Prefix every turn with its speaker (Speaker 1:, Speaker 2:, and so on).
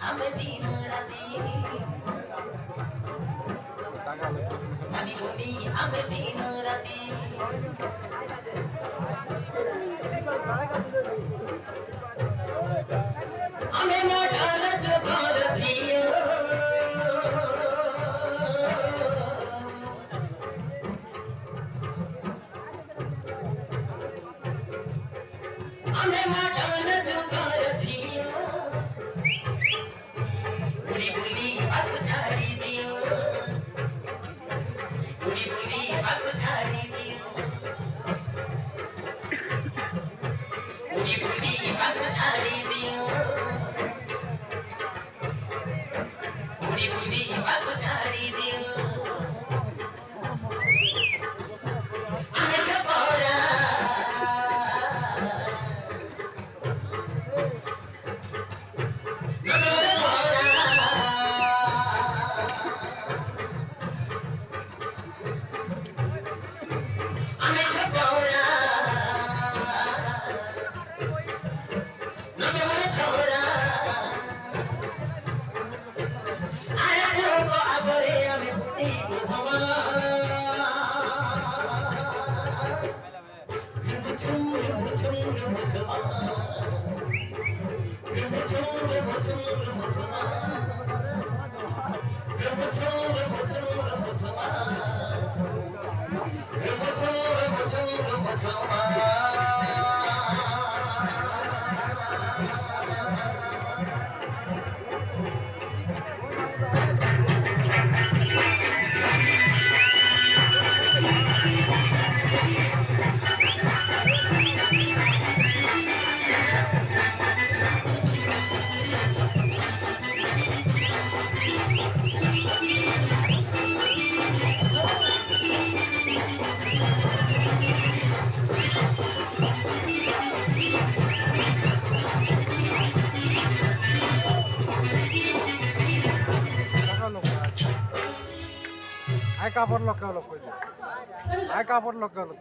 Speaker 1: আমি দিন রাতি মানি বলি আমি দিন রাতি আমি মডাল জগর ঝিও আমি মডাল জগর ঝিও উড়ি বলি বাগু ছাড়ি দিও উড়ি বলি বাগু ছাড়ি দিও উড়ি বলি বাগু ছাড়ি দিও উড়ি বলি বাগু ছাড়ি দিও আমি সপরা
Speaker 2: I cover local. I cover local.